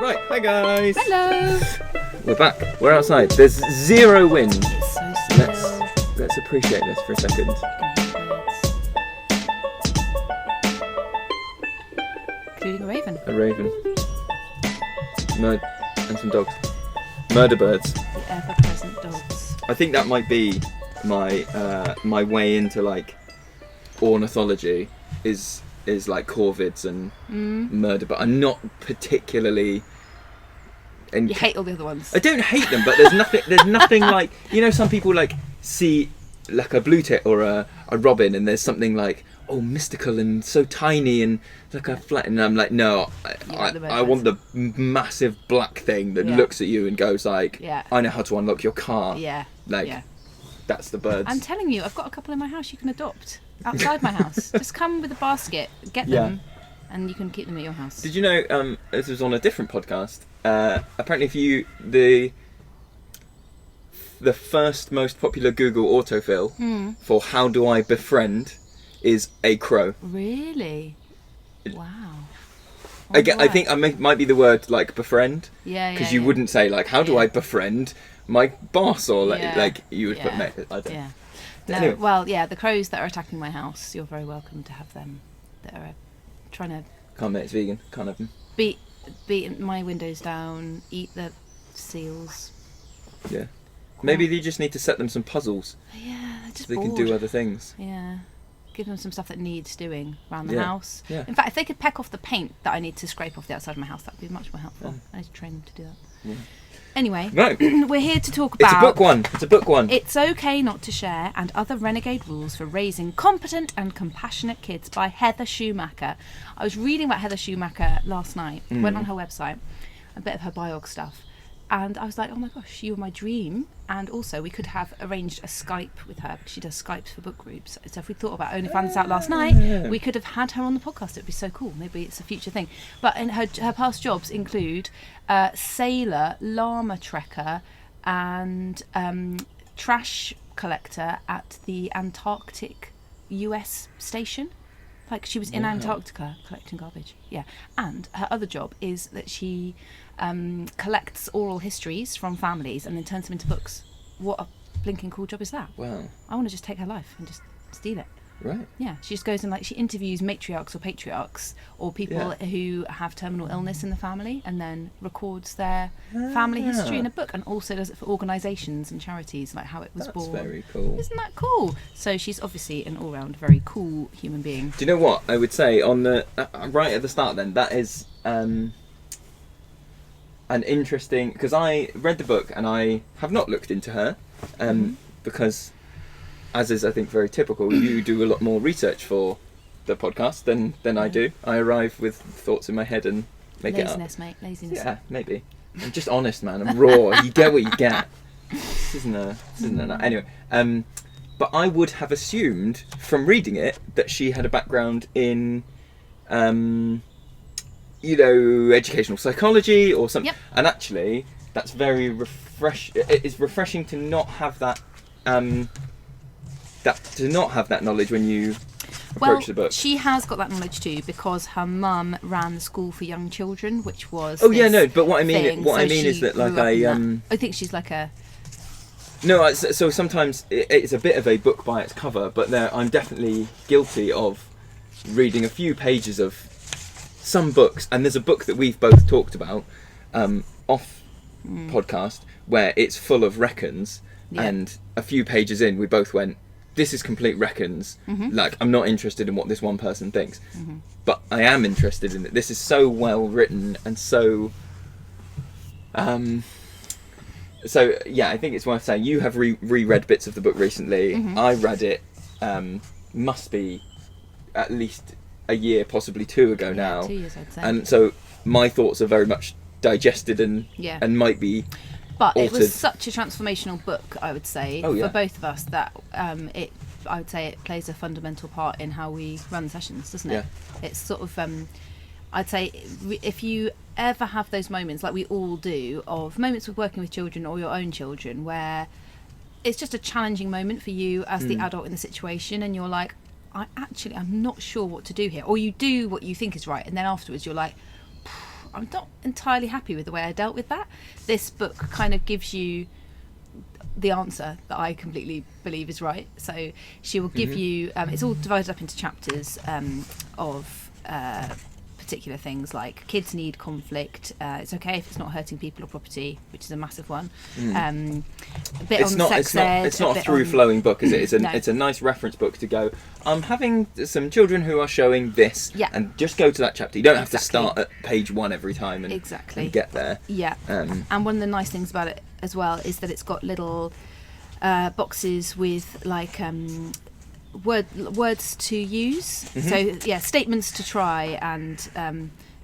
Right, hi guys. Hello. We're back. We're outside. There's zero wind. It's so still. Let's appreciate this for a second. Including a raven. A raven. And some dogs. Murder birds. The ever-present dogs. I think that might be my way into like ornithology is like corvids and murder, but I'm not particularly. And You hate all the other ones. I don't hate them, but there's nothing like, you know, some people like see like a blue tit or a robin, and there's something like, oh, mystical and so tiny and like a flat, and I'm like, no, I want the massive black thing that looks at you and goes like, I know how to unlock your car. That's the birds. I'm telling you, I've got a couple in my house you can adopt outside my house. Just come with a basket, get them, and you can keep them at your house. Did you know, this was on a different podcast, apparently if you, the first most popular Google autofill for how do I befriend is a crow. Really? Wow. I think I might be the word like befriend. Because you wouldn't say like, how do I befriend my boss, or like you would put mate. I don't know. No, anyway. well, the crows that are attacking my house, you're very welcome to have them. That are trying to Can't mate, it's vegan. Can't have them. beat my windows down, eat the seals. Yeah. Maybe they just need to set them some puzzles. Yeah, they're just so they bored. can do other things. Yeah. Give them some stuff that needs doing around the house. Yeah. In fact, if they could peck off the paint that I need to scrape off the outside of my house, that would be much more helpful. I need to train them to do that. Yeah. Anyway, Right. we're here to talk about... It's a book one. It's Okay Not to Share and Other Renegade Rules for Raising Competent and Compassionate Kids by Heather Schumacher. I was reading about Heather Schumacher last night, went on her website, a bit of her biog stuff, and I was like, oh my gosh, you were my dream. And also, we could have arranged a Skype with her, because she does Skypes for book groups. So if we thought about only found this out last night, we could have had her on the podcast. It would be so cool. Maybe it's a future thing. But in her past jobs include sailor, llama trekker, and trash collector at the Antarctic US station. Like, she was in Antarctica collecting garbage. Yeah. And her other job is that she collects oral histories from families and then turns them into books. What a blinking cool job is that? Wow. I want to just take her life and just steal it. Right. Yeah. She just goes and, like, she interviews matriarchs or patriarchs or people who have terminal illness in the family, and then records their family history in a book, and also does it for organisations and charities, like how it was born. That's very cool. Isn't that cool? So she's obviously an all-round very cool human being. Do you know what I would say on the right at the start? Then that is an interesting, because I read the book and I have not looked into her because, as is I think very typical, you do a lot more research for the podcast than I do. I arrive with thoughts in my head and make Laziness, it up. mate. Laziness. Yeah, maybe. I'm just honest, man. I'm raw. You get what you get. This isn't anyway. But I would have assumed from reading it that she had a background in, educational psychology or something. Yep. And actually, that's very It's refreshing to not have that. To not have that knowledge when you approach the book. She has got that knowledge too, because her mum ran the school for young children, which was but what I mean is that like I think she's like a so sometimes it's a bit of a book by its cover, but I'm definitely guilty of reading a few pages of some books, and there's a book that we've both talked about off podcast where it's full of reckons, and a few pages in we both went, this is complete reckons. Like, I'm not interested in what this one person thinks, but I am interested in it. This is so well written and so so yeah, I think it's worth saying you have reread bits of the book recently. I read it must be at least a year, possibly 2 ago now. 2 years, I'd say. And so my thoughts are very much digested and might be But altered. It was such a transformational book, I would say, for both of us, that I would say it plays a fundamental part in how we run sessions, doesn't it? It's sort of, I'd say, if you ever have those moments, like we all do, of moments with working with children or your own children, where it's just a challenging moment for you as the adult in the situation, and you're like, I'm not sure what to do here. Or you do what you think is right, and then afterwards you're like, I'm not entirely happy with the way I dealt with that. This book kind of gives you the answer that I completely believe is right. So she will give you, it's all divided up into chapters of particular things like kids need conflict. It's okay if it's not hurting people or property, which is a massive one. A bit It's on not. sex ed, It's not a bit through-flowing book, is it? It's a. No. It's a nice reference book to go. I'm having some children who are showing this, Yeah. and just go to that chapter. You don't have to Exactly. start at page 1 every time and, Exactly. and get there. Yeah. And one of the nice things about it as well is that it's got little boxes with like words to use. So yeah, statements to try and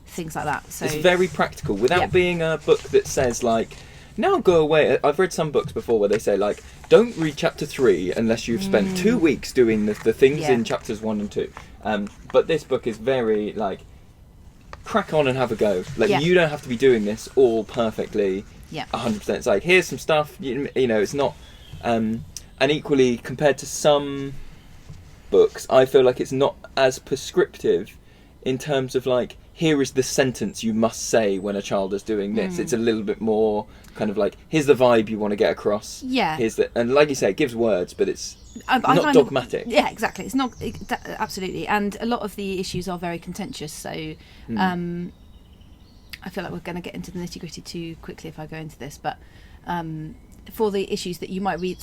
things like that. So It's very practical without Yeah. being a book that says like, now go away. I've read some books before where they say like, don't read chapter 3 unless you've spent 2 weeks doing the things Yeah. in chapters 1 and 2. But this book is very like, crack on and have a go. Like Yeah. you don't have to be doing this all perfectly. Yeah. 100%. It's like, here's some stuff. You know, it's not. And equally, compared to some books, I feel like it's not as prescriptive in terms of like, here is the sentence you must say when a child is doing this. It's a little bit more kind of like, here's the vibe you want to get across. Yeah. Here's the, and like you say, it gives words, but it's I not find dogmatic. Yeah, exactly. It's not absolutely, and a lot of the issues are very contentious. So, I feel like we're going to get into the nitty gritty too quickly if I go into this. But for the issues that you might read,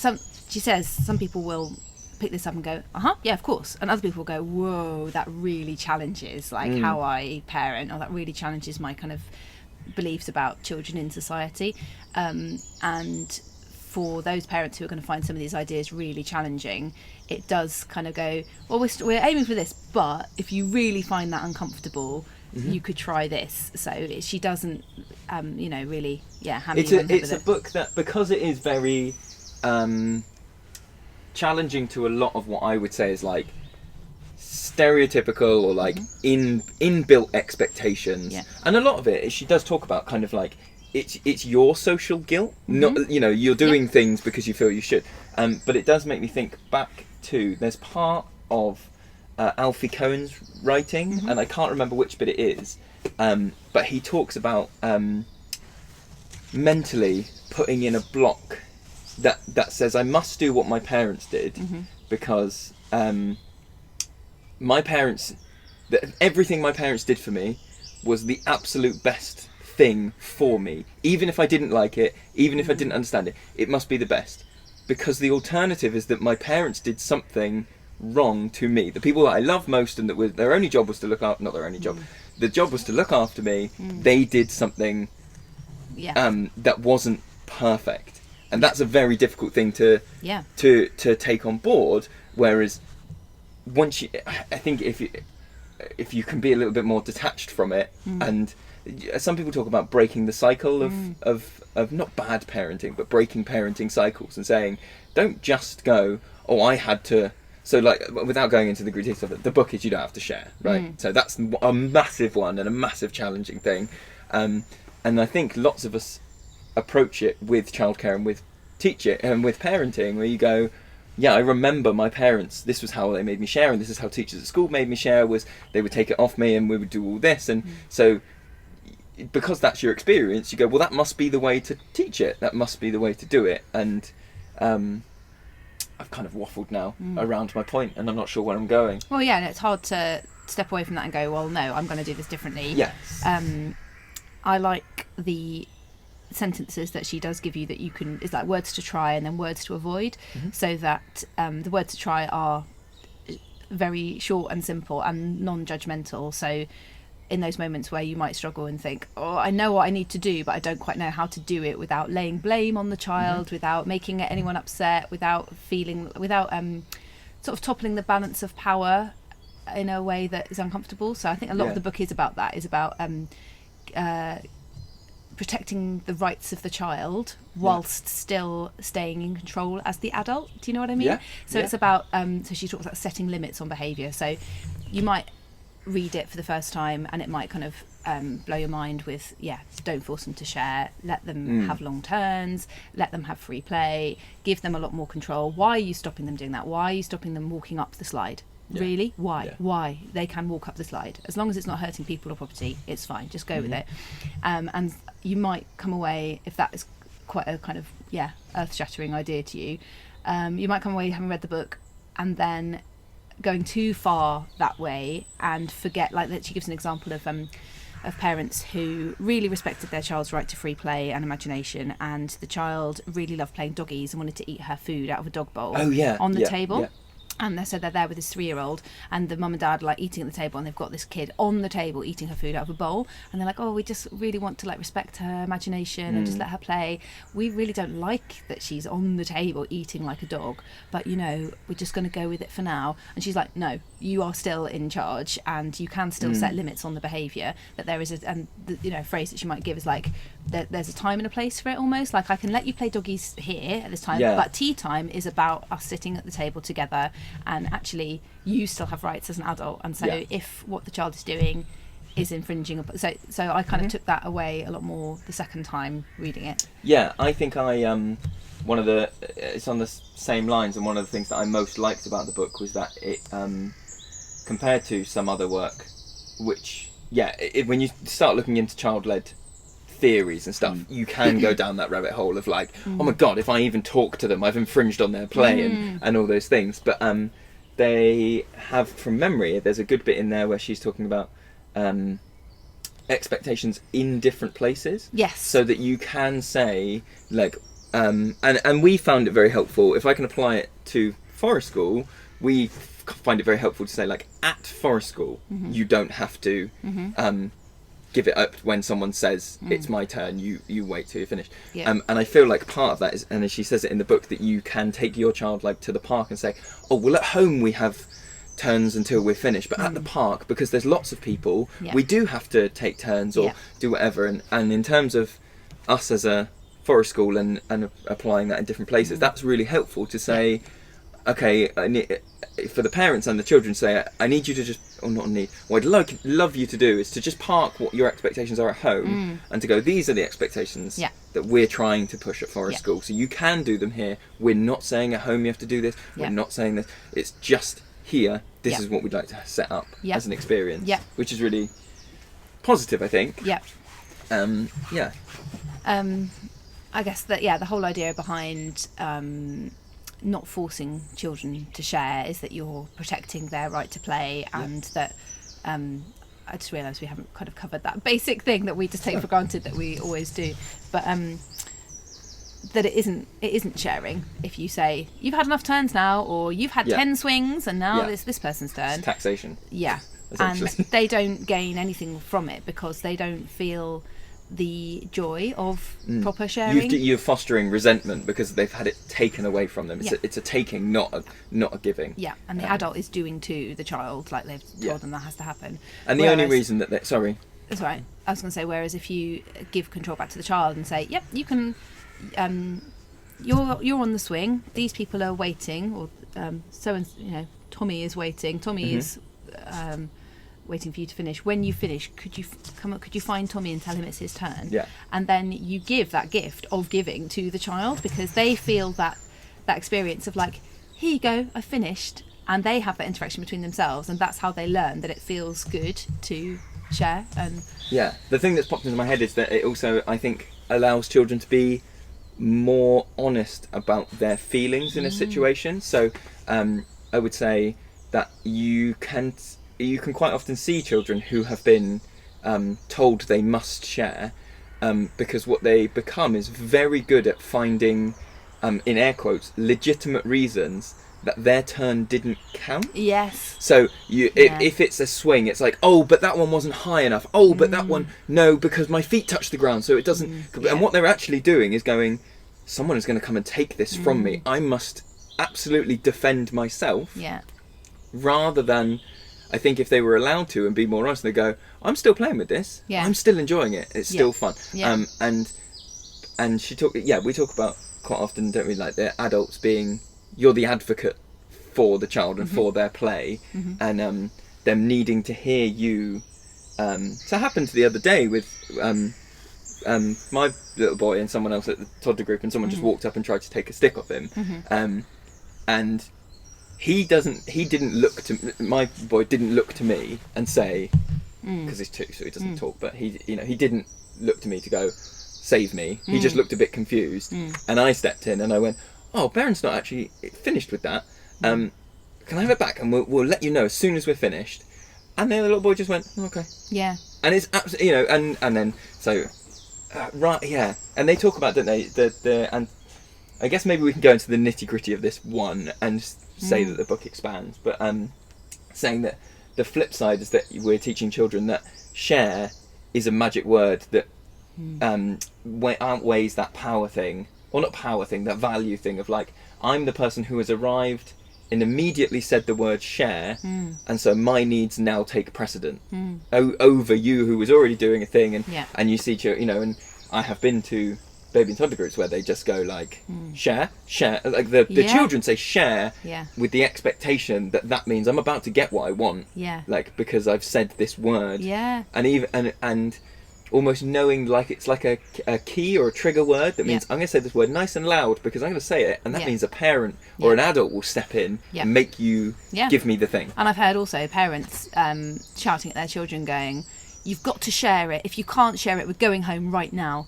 she says some people will pick this up and go, yeah, of course, and other people will go, whoa, that really challenges like how I parent, or that really challenges my kind of beliefs about children in society, and for those parents who are going to find some of these ideas really challenging, it does kind of go, well, we're aiming for this, but if you really find that uncomfortable, you could try this. So she doesn't, really, hammer you on the head It's with a it. book that, because it is very challenging to a lot of what I would say is like stereotypical or like inbuilt expectations, Yeah. and a lot of it is, she does talk about kind of like it's your social guilt, not you're doing things because you feel you should, but it does make me think back to, there's part of Alfie Cohen's writing, and I can't remember which bit it is, but he talks about mentally putting in a block that says, I must do what my parents did, because my parents, everything my parents did for me was the absolute best thing for me. Even if I didn't like it, even if I didn't understand it, it must be the best. Because the alternative is that my parents did something wrong to me. The people that I love most and that was, their only job was to look after, not their only job, the job was to look after me, they did something that wasn't perfect. And that's a very difficult thing to take on board. Whereas once I think if you can be a little bit more detached from it, and some people talk about breaking the cycle of not bad parenting, but breaking parenting cycles, and saying, don't just go, oh, I had to. So like, without going into the gritties of it, the book is you don't have to share, right? So that's a massive one and a massive challenging thing. And I think lots of us approach it with childcare and with teach it and with parenting, where you go, yeah, I remember my parents, this was how they made me share, and this is how teachers at school made me share, was they would take it off me and we would do all this. And so because that's your experience, you go, well, that must be the way to teach it, that must be the way to do it. And I've kind of waffled now around my point, and I'm not sure where I'm going. Well, yeah, and it's hard to step away from that and go, well, no, I'm going to do this differently. Yes. I like the sentences that she does give you that you can, it's like words to try and then words to avoid, so that the words to try are very short and simple and non-judgmental. So in those moments where you might struggle and think, oh, I know what I need to do, but I don't quite know how to do it without laying blame on the child, without making anyone upset, without sort of toppling the balance of power in a way that is uncomfortable. So I think a lot of the book is about that, is about protecting the rights of the child whilst still staying in control as the adult. Do you know what I mean? Yeah. So it's about so she talks about setting limits on behaviour. So you might read it for the first time and it might kind of blow your mind with, don't force them to share, let them have long turns, let them have free play, give them a lot more control. Why are you stopping them doing that? Why are you stopping them walking up the slide? Yeah. Really? Why? Yeah. Why? They can walk up the slide. As long as it's not hurting people or property, it's fine. Just go with it. And you might come away, if that is quite a kind of, earth-shattering idea to you, you might come away having read the book and then going too far that way and forget, like that she gives an example of parents who really respected their child's right to free play and imagination, and the child really loved playing doggies and wanted to eat her food out of a dog bowl on the table. Yeah. And so they're there with this 3-year-old, and the mum and dad are like eating at the table, and they've got this kid on the table eating her food out of a bowl, and they're like, oh, we just really want to like respect her imagination and just let her play. We really don't like that she's on the table eating like a dog, but we're just going to go with it for now. And she's like, no, you are still in charge, and you can still set limits on the behaviour. That there is a phrase that she might give is like, there's a time and a place for it, almost like I can let you play doggies here at this time, but tea time is about us sitting at the table together, and actually you still have rights as an adult. And so if what the child is doing is infringing, so I kind of took that away a lot more the second time reading it. I think it's on the same lines, and one of the things that I most liked about the book was that it compared to some other work, which when you start looking into child-led theories and stuff, you can go down that rabbit hole of like, oh my god, if I even talk to them, I've infringed on their play and all those things. But they have, from memory, there's a good bit in there where she's talking about expectations in different places. Yes. So that you can say like, and we found it very helpful. If I can apply it to Forest School, we find it very helpful to say like, at Forest School, you don't have to give it up when someone says it's my turn. You wait till you're finished. And I feel like part of that is, and as she says it in the book, that you can take your child like to the park and say, oh well, at home we have turns until we're finished, but at the park, because there's lots of people, we do have to take turns or do whatever. And in terms of us as a Forest School and applying that in different places, that's really helpful to say, okay, for the parents and the children, say, I need you to just, or not need, what I'd love you to do is to just park what your expectations are at home and to go, these are the expectations that we're trying to push at Forest School. So you can do them here. We're not saying at home you have to do this. We're not saying this. It's just here. This is what we'd like to set up as an experience, which is really positive, I think. I guess that, the whole idea behind not forcing children to share is that you're protecting their right to play, and that I just realised we haven't kind of covered that basic thing that we just take for granted that we always do, but that it isn't sharing if you say you've had enough turns now, or you've had 10 swings and now it's this person's turn. It's taxation. And they don't gain anything from it because they don't feel the joy of proper sharing. You're fostering resentment because they've had it taken away from them. It's a taking, not a giving. And the adult is doing to the child, like they've told them that has to happen. And the only reason that that's right. I was going to say, whereas if you give control back to the child and say, yep, you can, you're on the swing, these people are waiting, or Tommy is waiting, Tommy is waiting for you to finish. When you finish, could you find Tommy and tell him it's his turn? And then you give that gift of giving to the child, because they feel that experience of like, here you go, I finished, and they have that interaction between themselves, and that's how they learn that it feels good to share. And the thing that's popped into my head is that it also, I think, allows children to be more honest about their feelings in a situation. So I would say that you can quite often see children who have been told they must share, because what they become is very good at finding, in air quotes, legitimate reasons that their turn didn't count. Yes. So if it's a swing, it's like, oh, but that one wasn't high enough. Oh, but that one, no, because my feet touched the ground, so it doesn't. And what they're actually doing is going, someone is going to come and take this from me. I must absolutely defend myself. Rather than, I think if they were allowed to and be more honest, they go, I'm still playing with this. I'm still enjoying it. It's still fun. And she we talk about quite often, don't we, like the adults being, you're the advocate for the child and for their play, and them needing to hear you. So it happened the other day with my little boy and someone else at the toddler group, and someone just walked up and tried to take a stick off him, and he didn't look to my boy didn't look to me and say, because he's 2 so he doesn't talk, but he didn't look to me to go save me. He just looked a bit confused, and I stepped in and I went, oh, Baron's not actually finished with that, can I have it back, and we'll let you know as soon as we're finished. And then the little boy just went, okay. Yeah. And it's absolutely, and then so right, yeah, and they talk about, don't they, and I guess maybe we can go into the nitty gritty of this one and say that the book expands, but saying that the flip side is that we're teaching children that share is a magic word that outweighs that power thing, or not power thing, that value thing of like, I'm the person who has arrived and immediately said the word share, and so my needs now take precedent over you who was already doing a thing, and you see, and I have been to baby and toddler groups where they just go like share, like the children say share with the expectation that means I'm about to get what I want, like because I've said this word, and even and almost knowing like it's like a key or a trigger word that means I'm going to say this word nice and loud because I'm going to say it, and that means a parent or an adult will step in and make you give me the thing. And I've heard also parents shouting at their children going, you've got to share it, if you can't share it we're going home right now.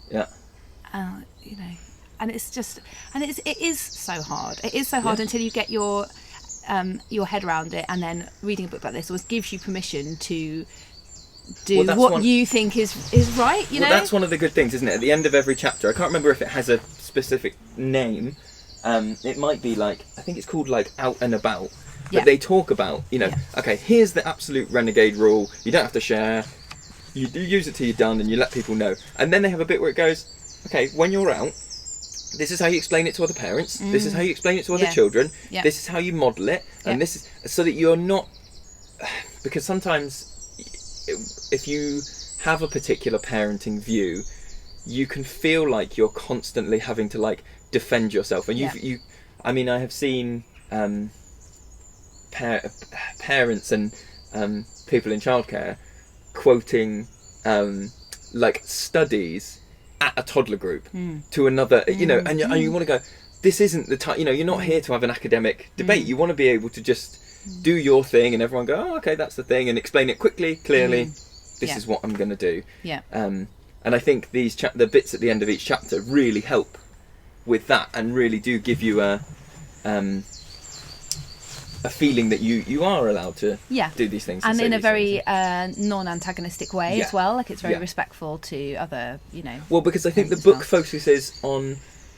And it's just, and it is so hard. It is so hard until you get your head around it, and then reading a book like this always gives you permission to do what you think is right, you know? That's one of the good things, isn't it? At the end of every chapter, I can't remember if it has a specific name, it might be like, I think it's called like Out and About, but they talk about, okay, here's the absolute renegade rule, you don't have to share, you do use it till you're done and you let people know. And then they have a bit where it goes, okay, when you're out, this is how you explain it to other parents, this is how you explain it to other children, this is how you model it, and this is so that you're not, because sometimes if you have a particular parenting view, you can feel like you're constantly having to like defend yourself, and I mean, I have seen parents and people in childcare quoting like studies at a toddler group to another, and you want to go, this isn't the time, you're not here to have an academic debate, you want to be able to just do your thing and everyone go, oh, okay, that's the thing, and explain it quickly, clearly, this is what I'm going to do. And I think these the bits at the end of each chapter really help with that, and really do give you a feeling that you are allowed to do these things. And in a very non-antagonistic way as well, like it's very respectful to other, Well, because I think the book focuses on,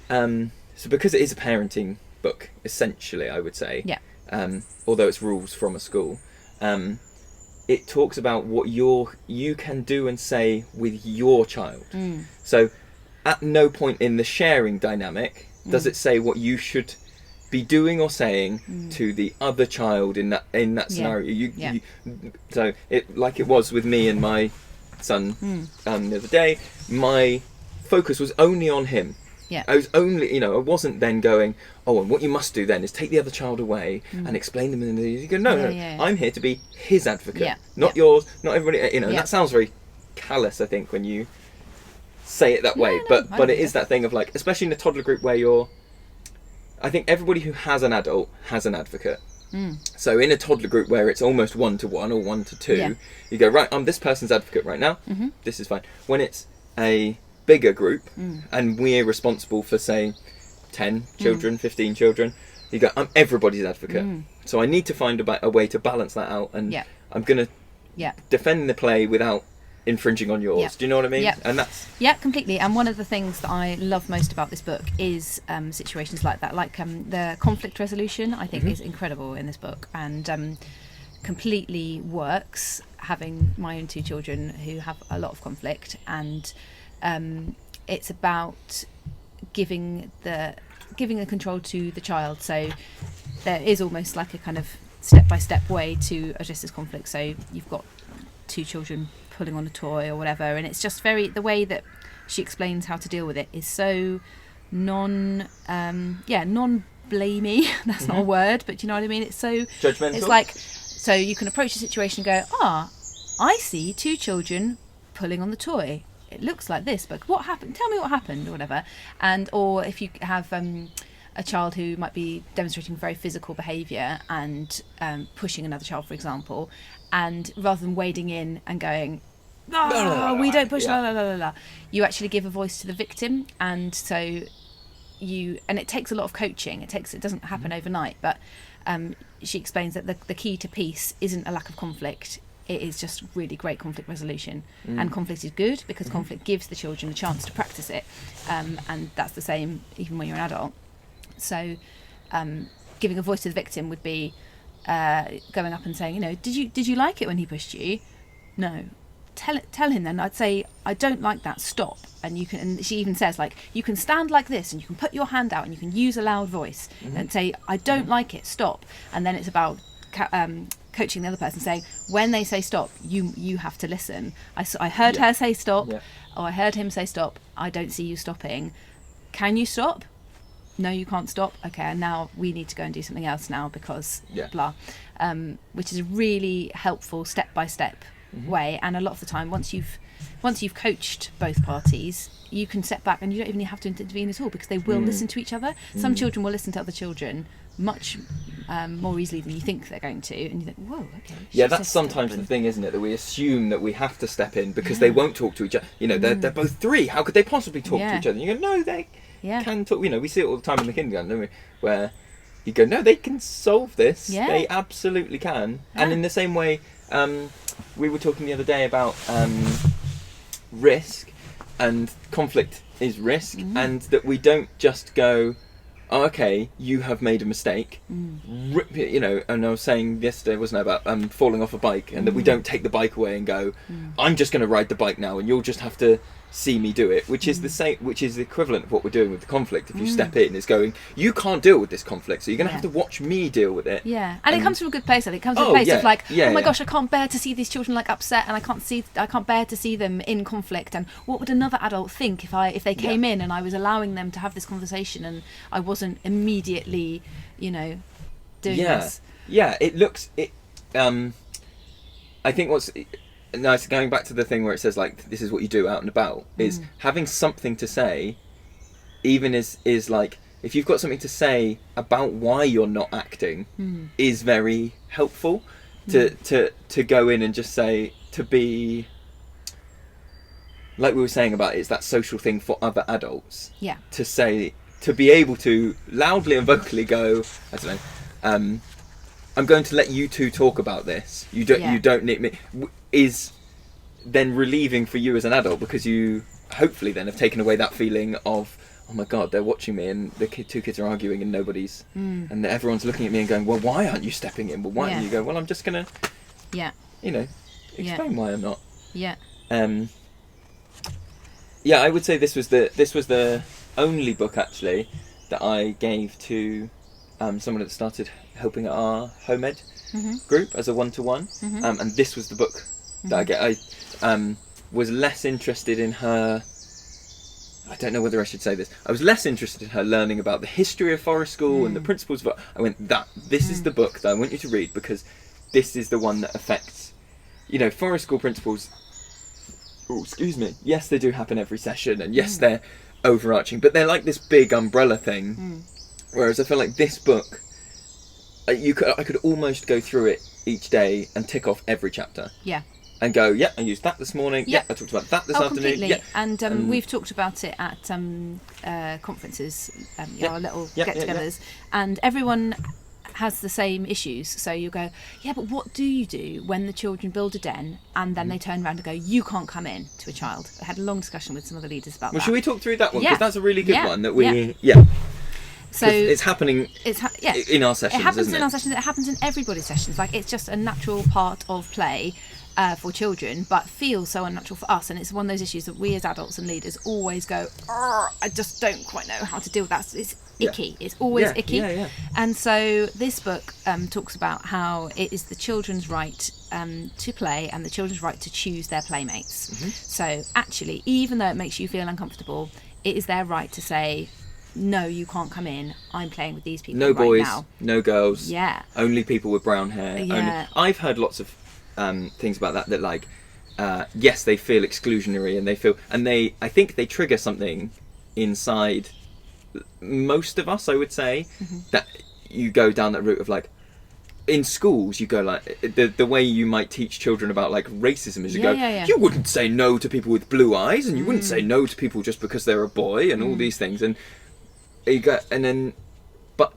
so because it is a parenting book, essentially, I would say, although it's rules from a school, it talks about what you can do and say with your child. So at no point in the sharing dynamic does it say what you should be doing or saying to the other child in that scenario. So it, like it was with me and my son the other day, my focus was only on him. I was only, I wasn't then going, oh, and what you must do then is take the other child away and explain them. And you go, no, I'm here to be his advocate, not yours, not everybody. And that sounds very callous, I think, when you say it that way. But it is that thing of like, especially in a toddler group where I think everybody who has an adult has an advocate. So in a toddler group where it's almost 1-to-1 or 1-to-2, you go, right, I'm this person's advocate right now. This is fine. When it's a bigger group and we're responsible for, say, 10 children, 15 children, you go, I'm everybody's advocate. So I need to find a way to balance that out, and I'm going to defend the play without infringing on yours. Do you know what I mean? And that's completely. And one of the things that I love most about this book is situations like that, like the conflict resolution, I think is incredible in this book, and completely works, having my own 2 children who have a lot of conflict, and it's about giving the control to the child. So there is almost like a kind of step-by-step way to address this conflict. So you've got 2 children pulling on a toy or whatever, and it's just the way that she explains how to deal with it is so non-blamey. That's not a word, but you know what I mean? It's so judgmental. It's like, so you can approach the situation and go, I see 2 children pulling on the toy. It looks like this, but what happened? Tell me what happened, or whatever. Or if you have a child who might be demonstrating very physical behaviour and pushing another child, for example, and rather than wading in and going, we don't push, you actually give a voice to the victim. And so and it takes a lot of coaching. It doesn't happen overnight, but she explains that the key to peace isn't a lack of conflict. It is just really great conflict resolution. And conflict is good because conflict gives the children a chance to practice it. And that's the same even when you're an adult. So giving a voice to the victim would be going up and saying, you know, did you like it when he pushed you? No. Tell him then. I'd say, I don't like that, stop. And you can, and she even says, like, you can stand like this and you can put your hand out and you can use a loud voice and say, I don't like it, stop. And then it's about coaching the other person, saying, when they say stop, you have to listen. I heard her say stop, or I heard him say stop. I don't see you stopping. Can you stop? No, you can't stop. Okay, and now we need to go and do something else now because blah. Which is a really helpful step-by-step way. And a lot of the time, once you've coached both parties, you can step back and you don't even have to intervene at all because they will listen to each other. Some children will listen to other children much more easily than you think they're going to, and you think, whoa, okay. Yeah, that's sometimes the thing, isn't it? That we assume that we have to step in because they won't talk to each other. You know, they're both 3. How could they possibly talk to each other? And you go, no, they can talk. You know, we see it all the time in the kindergarten, don't we? Where you go, no, they can solve this. Yeah. They absolutely can. Yeah. And in the same way, we were talking the other day about risk, and conflict is risk, and that we don't just go, oh, okay, you have made a mistake. You know, and I was saying yesterday, wasn't it, about falling off a bike, and that we don't take the bike away and go, I'm just going to ride the bike now, and you'll just have to see me do it, which is the same, which is the equivalent of what we're doing with the conflict. If you step in, is going, you can't deal with this conflict, so you're going to have to watch me deal with it. Yeah, and it comes from a good place. I think it comes from a place of like, oh my gosh, I can't bear to see these children like upset, and I can't bear to see them in conflict. And what would another adult think if they came in and I was allowing them to have this conversation and I wasn't immediately, you know, doing this? Yeah, it looks it. I think what's nice, going back to the thing where it says like this is what you do out and about, is having something to say, even is like, if you've got something to say about why you're not acting, is very helpful to go in and just say, to be like we were saying about it's that social thing for other adults. Yeah. To say, to be able to loudly and vocally go, I don't know, I'm going to let you two talk about this. You don't need me. Is then relieving for you as an adult, because you hopefully then have taken away that feeling of, oh my god, they're watching me and the two kids are arguing and nobody's and everyone's looking at me and going, well, why aren't you stepping in? Well, why don't you go, well, I'm just gonna you know, explain why I'm not. I would say this was the only book actually that I gave to someone that started helping at our home ed group as a one-to-one, and this was the book that I was less interested in her. I don't know whether I should say this. I was less interested in her learning about the history of Forest School and the principles of it. I went, this is the book that I want you to read, because this is the one that affects, you know, Forest School principles. Oh, excuse me. Yes, they do happen every session, and yes, they're overarching, but they're like this big umbrella thing. Whereas I feel like this book, I could almost go through it each day and tick off every chapter. Yeah. And go, I used that this morning. Yeah, I talked about that this afternoon. Completely. Yeah. And we've talked about it at conferences, our little get-togethers, and everyone has the same issues. So you go, but what do you do when the children build a den and then they turn around and go, you can't come in, to a child? I had a long discussion with some other leaders about that. Well, should we talk through that one? Because that's a really good one that we... So it's happening in our sessions. It happens in our sessions. It happens in everybody's sessions. Like, it's just a natural part of play for children, but feels so unnatural for us. And it's one of those issues that we as adults and leaders always go, I just don't quite know how to deal with that. It's icky. It's always icky. And so this book talks about how it is the children's right to play and the children's right to choose their playmates. So actually, even though it makes you feel uncomfortable, it is their right to say, no, you can't come in. I'm playing with these people. No right boys, now. No girls. Yeah. Only people with brown hair. Yeah. I've heard lots of things about that like, yes, they feel exclusionary and they feel, and I think they trigger something inside most of us, I would say, Mm-hmm. that you go down that route of like, in schools, you go like the way you might teach children about like racism is you wouldn't say no to people with blue eyes, and you wouldn't say no to people just because they're a boy, and all these things, and you go, and then, but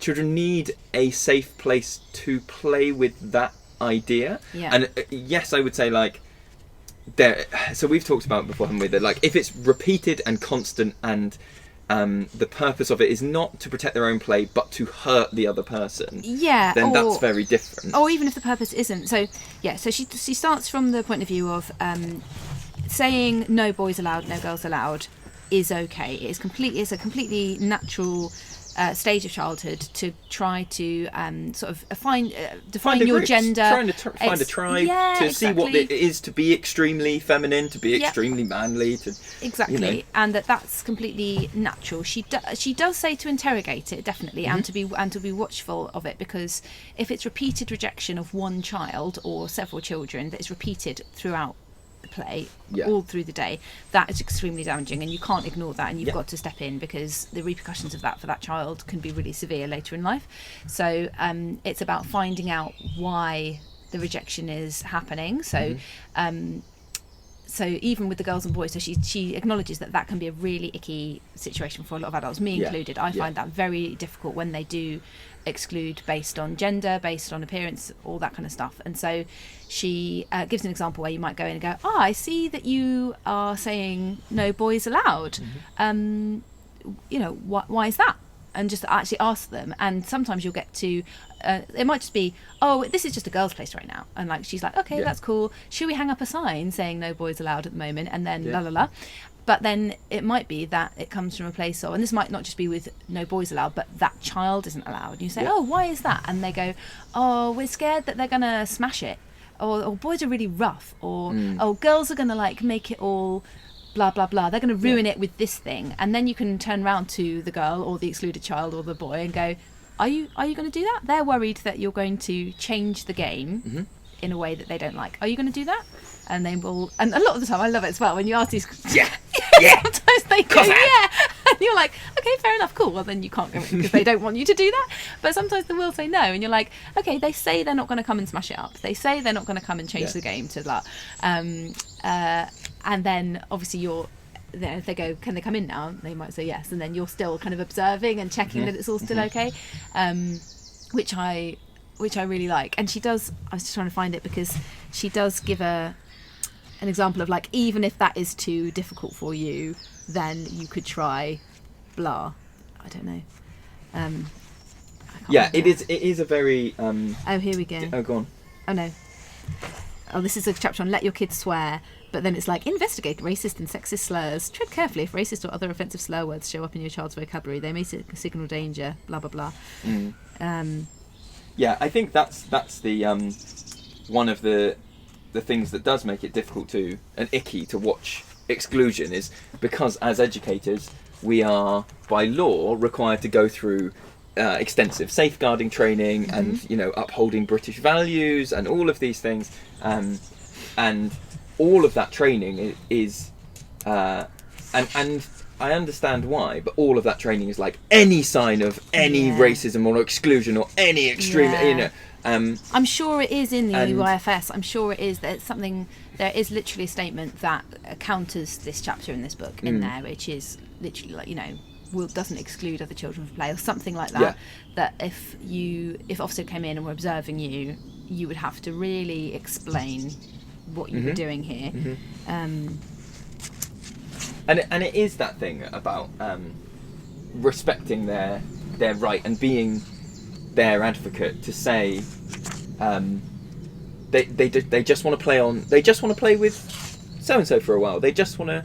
children need a safe place to play with that idea. And yes, I would say like there. So we've talked about it before, haven't we? That like if it's repeated and constant and the purpose of it is not to protect their own play, but to hurt the other person. Yeah, then that's very different. Or even if the purpose isn't. So she starts from the point of view of saying no boys allowed, no girls allowed is okay. It's a completely natural stage of childhood to try to sort of define your gender, trying to find a tribe, to see what it is to be extremely feminine, to be extremely manly, to and that's completely natural. She does say to interrogate it definitely, and to be watchful of it, because if it's repeated rejection of one child or several children that is repeated throughout the play all through the day, that is extremely damaging, and you can't ignore that, and you've got to step in, because the repercussions of that for that child can be really severe later in life. So it's about finding out why the rejection is happening. So so even with the girls and boys, so she acknowledges that can be a really icky situation for a lot of adults, me included. I find that very difficult when they do exclude based on gender, based on appearance, all that kind of stuff. And so she gives an example where you might go in and go, I see that you are saying no boys allowed. Why is that? And just actually ask them. And sometimes you'll get to it might just be, this is just a girl's place right now, and like she's like, okay, that's cool, should we hang up a sign saying no boys allowed at the moment, and then la la la. But then it might be that it comes from a place of, and this might not just be with no boys allowed, but that child isn't allowed. And you say, why is that? And they go, we're scared that they're going to smash it. Or boys are really rough. Or, girls are going to like make it all blah, blah, blah. They're going to ruin it with this thing. And then you can turn around to the girl or the excluded child or the boy and go, are you going to do that? They're worried that you're going to change the game in a way that they don't like. Are you going to do that? And they will, and a lot of the time I love it as well when you ask these sometimes they go and you're like, okay, fair enough, cool, well then you can't go in because they don't want you to do that. But sometimes they will say no, and you're like, okay, they say they're not going to come and smash it up, they say they're not going to come and change the game to that, and then obviously if they go, can they come in now, they might say yes, and then you're still kind of observing and checking that it's all still okay, which I really like. And she does, I was just trying to find it because she does give an example of like, even if that is too difficult for you, then you could try blah. I don't know. It is a very here we go. Go on. Oh no. This is a chapter on let your kids swear, but then it's like, investigate racist and sexist slurs, tread carefully if racist or other offensive slur words show up in your child's vocabulary, they may signal danger, blah blah blah. I think that's the one of the things that does make it difficult to, and icky to watch exclusion, is because as educators we are by law required to go through extensive safeguarding training and upholding British values and all of these things, and all of that training is and I understand why, but all of that training is like any sign of any racism or exclusion or any extreme, I'm sure it is in the UIFS. I'm sure it is. There's something. There is literally a statement that counters this chapter in this book in there, which is literally like doesn't exclude other children from play or something like that. Yeah. That if Ofsted came in and were observing you, you would have to really explain what you were doing here. And it is that thing about respecting their right and being their advocate to say they just want to play with so and so for a while. They just want to.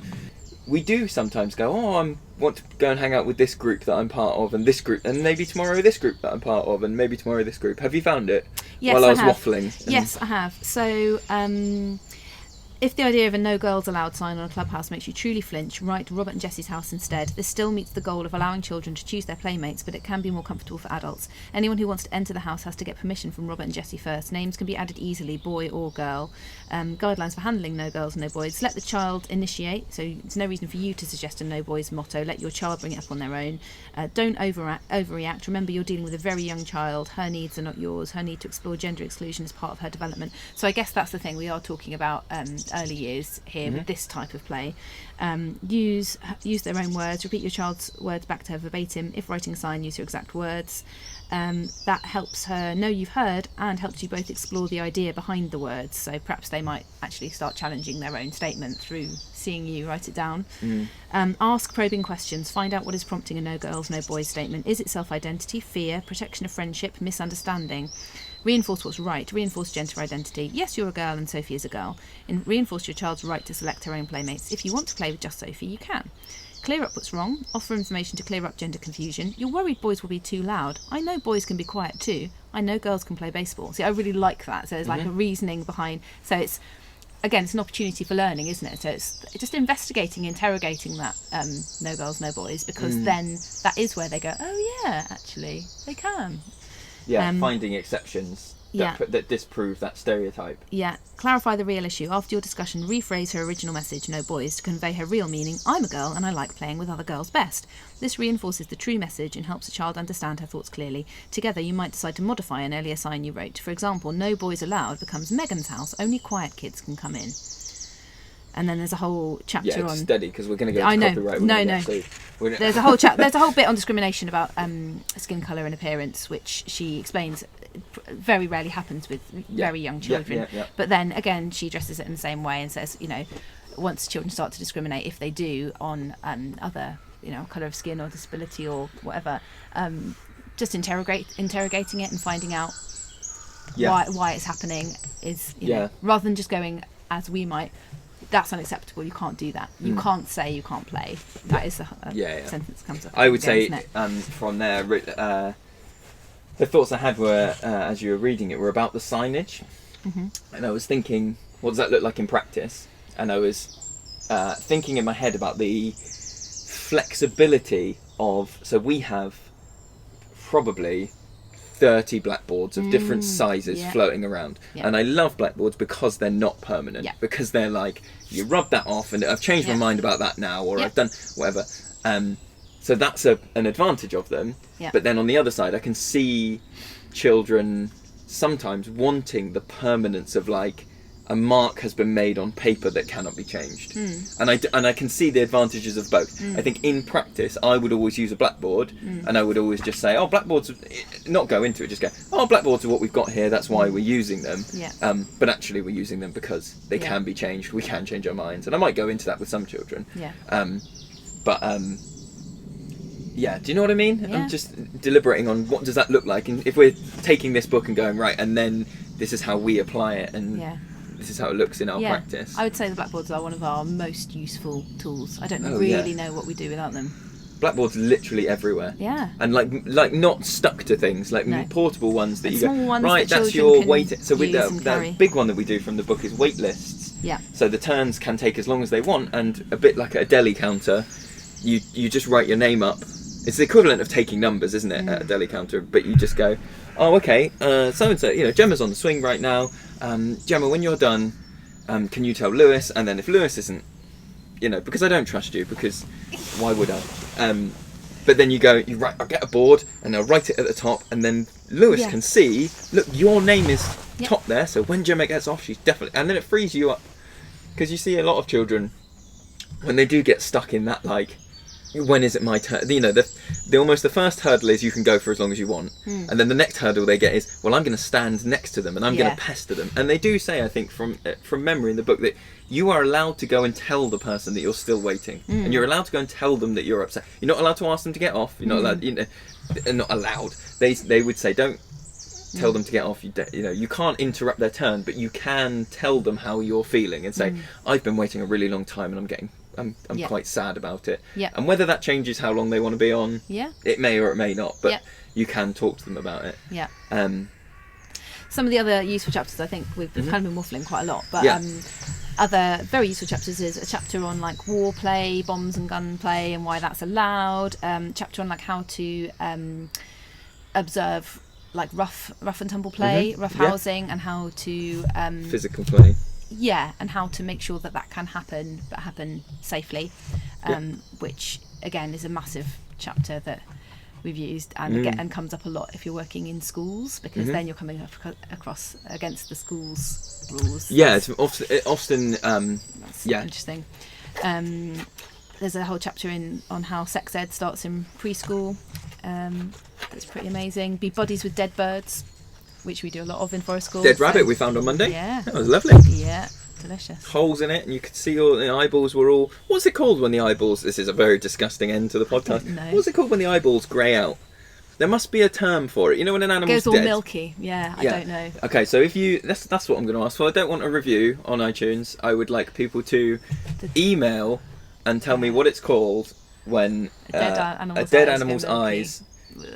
We do sometimes go, I want to go and hang out with this group that I'm part of, and this group, and maybe tomorrow this group that I'm part of, and maybe tomorrow this group. Have you found it? Yes, while I was have. waffling. Yes, I have. So If the idea of a no girls allowed sign on a clubhouse makes you truly flinch, write Robert and Jessie's house instead. This still meets the goal of allowing children to choose their playmates, but it can be more comfortable for adults. Anyone who wants to enter the house has to get permission from Robert and Jessie first. Names can be added easily, boy or girl. Guidelines for handling no girls, no boys. Let the child initiate, so there's no reason for you to suggest a no boys motto. Let your child bring it up on their own. Don't overreact. Remember, you're dealing with a very young child. Her needs are not yours. Her need to explore gender exclusion is part of her development. So I guess that's the thing. We are talking about early years here with this type of play. Use their own words. Repeat your child's words back to her verbatim. If writing a sign, use your exact words. That helps her know you've heard and helps you both explore the idea behind the words. So perhaps they might actually start challenging their own statement through seeing you write it down. Ask probing questions. Find out what is prompting a no girls, no boys statement. Is it self-identity, fear, protection of friendship, misunderstanding? Reinforce what's right. Reinforce gender identity. Yes, you're a girl and Sophie is a girl. And reinforce your child's right to select her own playmates. If you want to play with just Sophie, you can. Clear up what's wrong. Offer information to clear up gender confusion. You're worried boys will be too loud. I know boys can be quiet too. I know girls can play baseball. See, I really like that. So there's like a reasoning behind. So it's, again, it's an opportunity for learning, isn't it? So it's just investigating, interrogating that no girls, no boys, because then that is where they go, oh yeah, actually, they can. Yeah, finding exceptions that disprove that stereotype. Yeah, clarify the real issue. After your discussion, rephrase her original message, no boys, to convey her real meaning, I'm a girl and I like playing with other girls best. This reinforces the true message and helps a child understand her thoughts clearly. Together, you might decide to modify an earlier sign you wrote. For example, no boys allowed becomes Megan's house, only quiet kids can come in. And then there's a whole chapter on... steady, because we're going to go to copyright. No. There's a whole there's a whole bit on discrimination about skin colour and appearance, which she explains very rarely happens with very young children. But then, again, she addresses it in the same way and says, you know, once children start to discriminate, if they do, on other, you know, colour of skin or disability or whatever, just interrogating it and finding out why it's happening is, you know, rather than just going, as we might... That's unacceptable. You can't do that. You can't say you can't play. That is a sentence that comes up. I would say from there, the thoughts I had were, as you were reading it, were about the signage. And I was thinking, what does that look like in practice? And I was thinking in my head about the flexibility of... So we have probably 30 blackboards of different sizes floating around. And I love blackboards because they're not permanent. Because they're like, you rub that off and I've changed my mind about that now, or I've done whatever. So that's an advantage of them. But then on the other side, I can see children sometimes wanting the permanence of, like, a mark has been made on paper that cannot be changed. And I can see the advantages of both. I think in practice, I would always use a blackboard, and I would always just say, oh, blackboards, not go into it, just go, oh, blackboards are what we've got here, that's why we're using them. But actually we're using them because they can be changed, we can change our minds. And I might go into that with some children. Yeah, do you know what I mean? I'm just deliberating on what does that look like, and if we're taking this book and going, right, and then this is how we apply it, and this is how it looks in our practice. I would say the blackboards are one of our most useful tools. I don't really know what we do without them. Blackboard's literally everywhere. And like not stuck to things, like portable ones that you go, right, that's your weight. So with the big one that we do from the book is weight lists. So the turns can take as long as they want, and a bit like a deli counter, you just write your name up. It's the equivalent of taking numbers, isn't it, at a deli counter? But you just go, oh, okay, so-and-so, you know, Gemma's on the swing right now. Gemma, when you're done, can you tell Lewis? And then if Lewis isn't, you know, because I don't trust you, because why would I? But then you go, I'll get a board, and I'll write it at the top, and then Lewis can see, look, your name is top there, so when Gemma gets off, she's definitely... And then it frees you up. Because you see a lot of children, when they do get stuck in that, like... when is it my turn? You know, the almost the first hurdle is you can go for as long as you want, and then the next hurdle they get is, well, I'm going to stand next to them and I'm going to pester them. And they do say, I think from memory in the book, that you are allowed to go and tell the person that you're still waiting, and you're allowed to go and tell them that you're upset. You're not allowed to ask them to get off. You're not allowed. You know, not allowed. They would say, don't tell them to get off. You know, you can't interrupt their turn, but you can tell them how you're feeling and say, I've been waiting a really long time and I'm quite sad about it. And whether that changes how long they want to be on, it may or it may not, but you can talk to them about it. Some of the other useful chapters, I think we've kind of been waffling quite a lot, but Other very useful chapters is a chapter on like war play, bombs and gun play, and why that's allowed. Chapter on like how to observe like rough and tumble play, rough housing, and how to physical play. Yeah, and how to make sure that that can happen, but happen safely, which again is a massive chapter that we've used and comes up a lot if you're working in schools, because then you're coming across against the schools rules. Yeah, it's often That's interesting. There's a whole chapter on how sex ed starts in preschool. That's pretty amazing. Be buddies with dead birds, which we do a lot of in Forest School. Dead rabbit we found on Monday. Yeah. That was lovely. Yeah, delicious. Holes in it, and you could see all the eyeballs were all... What's it called when the eyeballs... This is a very disgusting end to the podcast. No. What's it called when the eyeballs grey out? There must be a term for it. You know when an animal's Goes all dead? milky. Yeah, I don't know. Okay, so if you... That's what I'm going to ask for. I don't want a review on iTunes. I would like people to email and tell me what it's called when a dead animal's eyes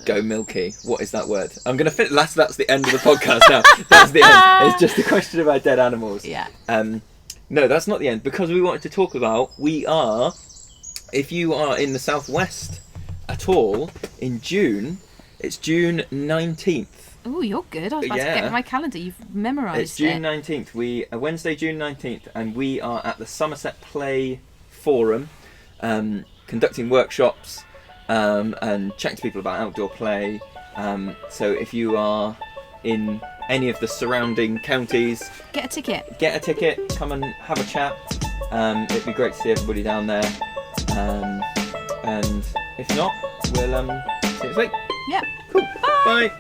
go milky. What is that word? I'm going to fit... That's the end of the podcast now. That's the end. It's just a question about dead animals. Yeah. No, that's not the end, because we wanted to talk about, if you are in the southwest at all, in June, it's June 19th. Oh, you're good. I was about to get my calendar. You've memorised it. It's June 19th. Wednesday, June 19th, and we are at the Somerset Play Forum, conducting workshops and chatting to people about outdoor play. So if you are in any of the surrounding counties, get a ticket, come and have a chat. It'd be great to see everybody down there, and if not, we'll see you next week. Yeah. Cool. Bye.